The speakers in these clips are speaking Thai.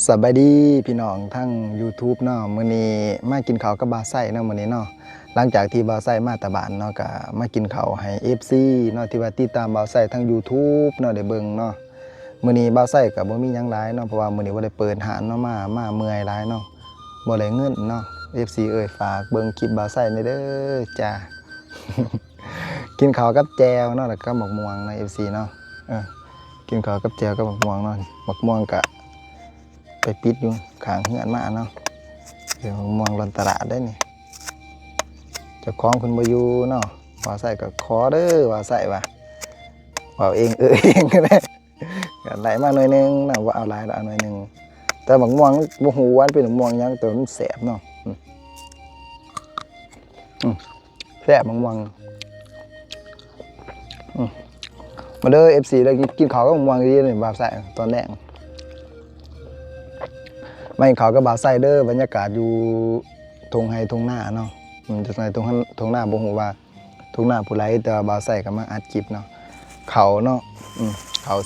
สบายดีพี่น้องทั้ง YouTube เนาะมื้อนี้มากินข้าวกับบ่าวไส้เนาะมื้อนี้เนาะหลังจากที่บ่าวไส้มาแต่บ้านเนาะก็มากินข้าวให้ FC เนาะที่ว่าติดตามบ่าวไส้ทั้ง YouTube เนาะได้เบิ่งเนาะมื้อนี้บ่าวไส้ก็บ่มีหยังหลายเนาะเพราะว่ามื้อนี้บ่ได้เปิดร้านเนาะมาเมื่อยหลายเนาะบ่ได้เงินเนาะ FC เอ้ยฝากเบิ่งคลิปบ่าวไส้หน่อยเด้อจ้า กินข้าวกับแจวเนาะแล้วก็หมกม่วงใน FC เนาะกินข้าวกับแจวกับหมกม่วงเนาะหมกม่วงก็ไปปิดอยู่ข้างเฮือนมาเนาะเดี๋ยวมองลอนตลาดได้นี่จะคล้องคุณบอยู่เนาะว่าใส่ก็ขอเด้อว่าใส่ว่าเองเองก็ได้ก็ไหลมาหน่อยนึงนะว่าเอาหลายเอาหน่อยนึงแต่บางม่วงบ่ฮู้ว่าเป็นม่วงยังแต่มันแสบเนาะแสบบางม่วงมาเด้อ FC ได้กินข้าวกับม่วงดีนี่บ่าวใส่ตอนแรกไม่เขาก็บ่าวไส้เด้อบรรยากาศอยู่ทงไฮทงหน้าเนาะจะในทงหน้าบ่ฮู้ว่าทงหน้าผู้ไรแต่บ่าวไส้ก็มาอัดคลิปเนาะเขาเนาะเขา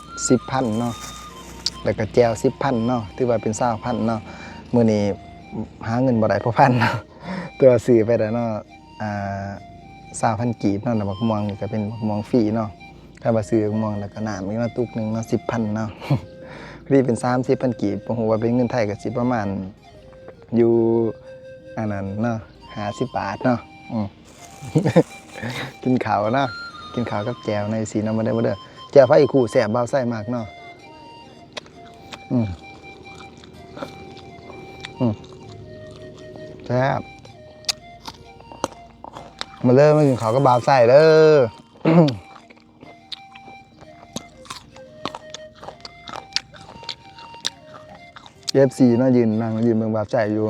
10,000 เนาะแล้วก็แจว 10,000 เนาะถือว่าเป็น20,000 เนาะมื้อนี้หาเงินบ่ได้เพราะพันเนาะตัวซื้อไปแล้วเนาะ20,000 กีบเนาะบักม่วงนี่ก็เป็นบักม่วงฟรีเนาะถ้าว่าซื้อบักม่วงแล้วก็น้ำอีกเนาะตุกนึงเนาะ 10,000 เนาะรีเป็น30,000 กีบผมว่าเป็นเงินไทยก็สิประมาณอยู่อันนั้นเนาะ50 บาทเนาะกินข้าวเนาะกินข้าวกับแจวในสีน้ำมาได้บ่เด้อแจวไฟอีกคู่แซ่บบ่าวไส้มากเนาะแซ่บมาเริ่มมากินข้าวกับบ่าวไส้เด้อFC เนาะยืนเบิ่งบ่าวไส้อยู่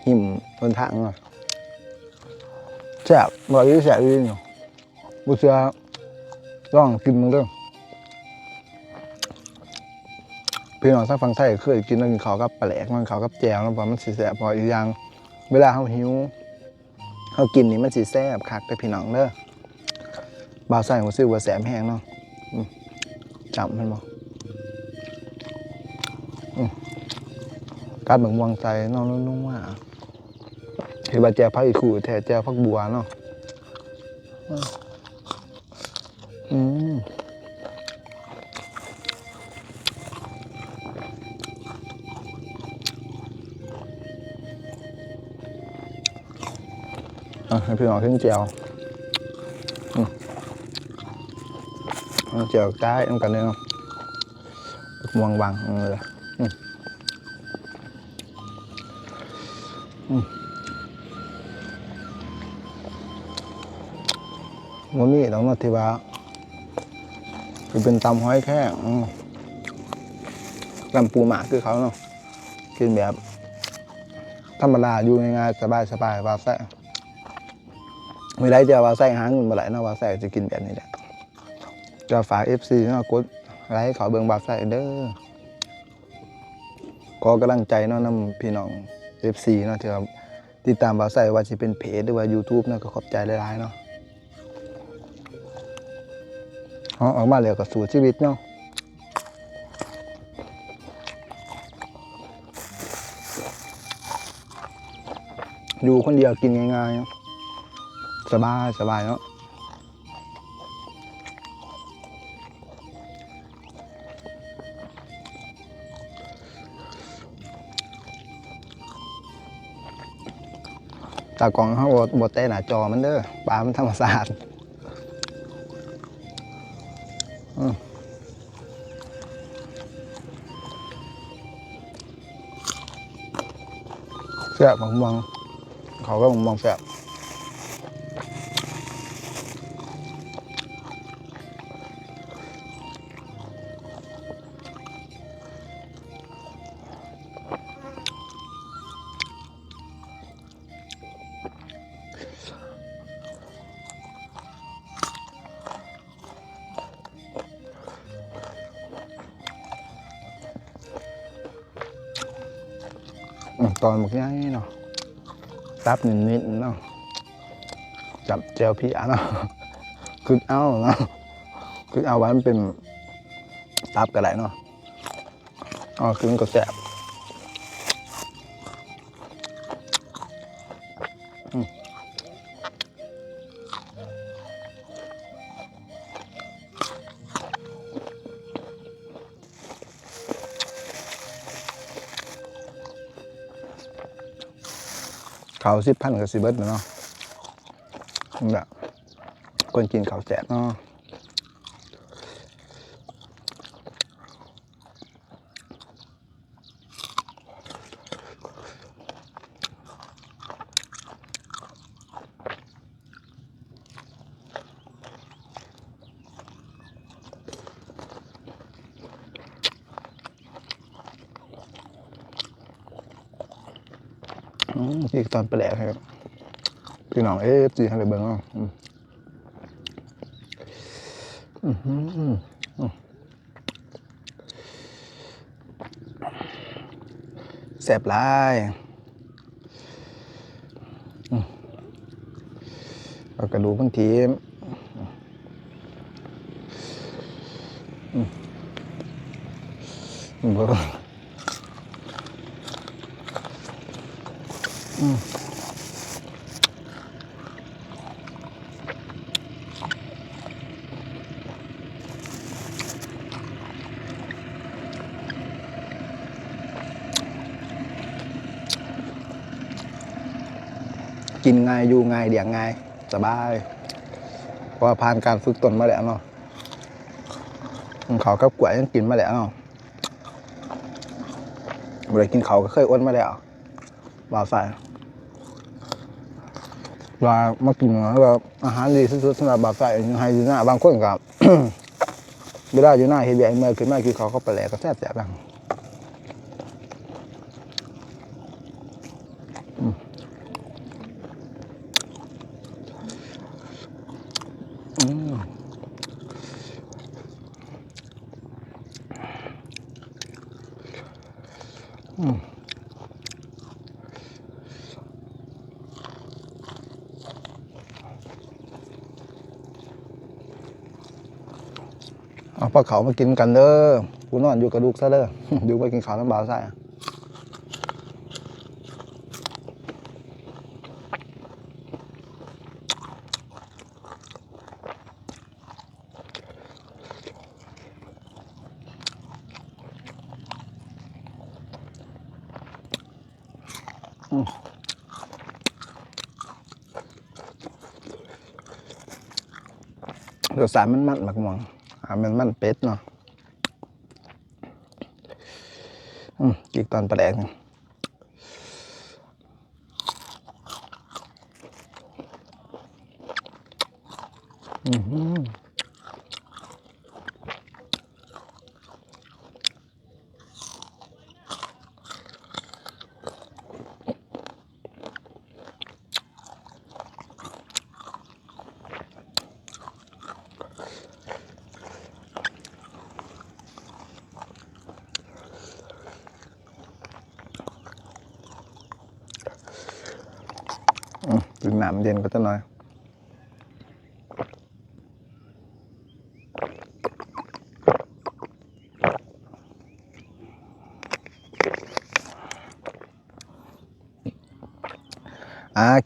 หิมบนทางเนาะแซ่บบ่อยู่แซ่บอยู่นี่บ่เชื่อลองกินมึงเด้อพี่น้องทางฝั่งไทยเคยกินแล้วกินข้าวกับปลาแหลกมันข้าวกับแจ่วแล้วพอมันสิแซ่บพออีกอย่างเวลาเฮาหิวเฮากินนี่มันสิแซ่บคักเด้อพี่น้องเด้อบ่าวไส้รู้สึกว่าแซ่บแฮงเนาะจำมันบ่การบักม่วงใส่น้องนุ่มๆว่าเห็นว่าแจ่วผักอีคู่แท้แจ่วผักบัวเนาะให้พี่น้องขึ้นแจ่วแจ่วใต้ต้องกันเลยเนาะบักม่วงบางเลยมันมีต้องมาที่ว่าคือเป็นตำห้อยแค่ตำปูหมาคือเขาเนาะกินแบบธรรมดาอยู่ง่ายๆสบายว่าแซ่ไม่ได้จะว่าแซ่หาเงินมาไหลเนาะว่าแซ่จะกินแบบนี้แหละจะฝาก FC เนาะกดไลค์ขอเบิ่งบ่าวไส้เด้อขอกำลังใจเนาะนำพี่น้อง FC เนาะที่ว่าติดตามบ่าวไส้ว่าจะเป็นเพจหรือว่า YouTube เนาะก็ขอบใจหลายๆเนาะออกมาแล้วก็สู่ชีวิตเนาะอยู่คนเดียวกินง่ายๆสบายเนาะตากล้องเขาบดเต้หน้าจอมันเด้อปลามันธรรมศาสตร์แซ่บมองเขาก็มองแซ่บตอนมันง่ายเนาะตับนิดๆเนาะจับเจลพี่เนาะคือเอาเนาะคือเอาไว้มันเป็นตับก็ได้เนาะ อ๋อคือมันก็แซ่บเขา10,000กับสิเบิดเนาะแบบคนกินเขาแซ่บเนาะที่ตอนไปแหลกครับพี่น้องจีให้เลยเบิ้งเนาะแซ่บหลายเอากระดูกบางทีเบิ้งกินง่ายอยู่ง่ายเดี่ยงง่ายสบายเพราะว่าผ่านการฝึกตนมาแล้วเนาะเขากับกล้วยยังกินมาแล้วเนาะเวลากินเขาก็เคยอ้วนมาแล้วบ่าวใส่ว่ามากินแล้วอาหารดีสุดๆสำหรับบ่าวใส่ยังให้อยู่หน้าบางคนกับ ไม่ได้อยู่หน้าเฮียเบียเมื่อขึ้นมาคือเขาไปแหลกก็แซ่บแซ่บบ้างเอาปลาเขามากินกันเด้อกูนอนอยู่กระดูกซะเด้อ อยู่ไปกินข้าวน้ำบ่าวใส่เดี๋ยวสารมันหมักหมองมันเป็ดเนาะกินตอนปลาแดกกินน้ำเย็นก็จะน้อย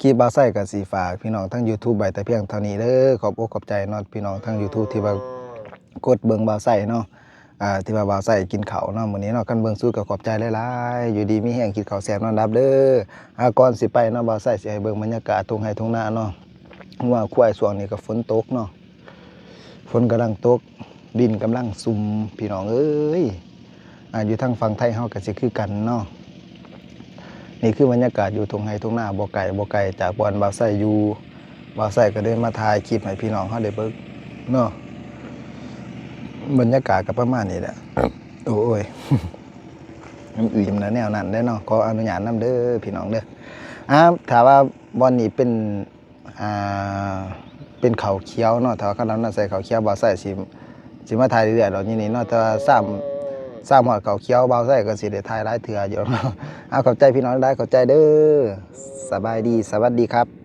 คลิปบ่าวไส้กับสีฝากพี่น้องทั้ง YouTube ใบแต่เพียงเท่านี้เด้อขอบอกขอบใจเนาะพี่น้องทั้ง YouTube ที่ว่ากดเบิ่งบ่าวไส้เนาะที่ว่าบ่าวไส้กินข้าวเนาะมื้อนี้เนาะกันเบิ่งสู้กับขอบใจหลายๆอยู่ดีมีแห้งกินข้าวแซ่บนอนรับเด้อก่อนสิไปเนาะบ่าวไส้สิให้เบิ่งบรรยากาศทุ่งไร่ทุ่งนาเนาะว่าควายช่วงนี้ก็ฝนตกเนาะฝนกำลังตกดินกำลังซุ่มพี่น้องเอ้ยอยู่ทางฝั่งไทยเฮาก็สิคือกันเนาะนี่คือบรรยากาศอยู่ทุ่งไร่ทุ่งนาบ่ไกลจากบ่อนบ่าวไส้อยู่บ่าวไส้ก็ได้มาถ่ายคลิปให้พี่น้องเฮาได้เบิ่งเนาะบรรยากาศก็ประมาณนี้แหละโอ้ยอิ่มนะแนวนั้นได้เนาะขออนุญาตนำเด้อพี่น้องเด้อถามว่าบ่อนนี้เป็นเขาเขียวเนาะถ้าเขานำใส่เขาเขียวบ่าวไส้สิมาถ่ายเรื่อยๆดอกนี้เนาะแต่ว่า3หอดเขาเขียวบ่าวไส้ก็สิได้ถ่ายหลายเทื่ออยู่เนาะขอบใจพี่น้องได้ขอบใจเด้อสบายดีสวัสดีครับ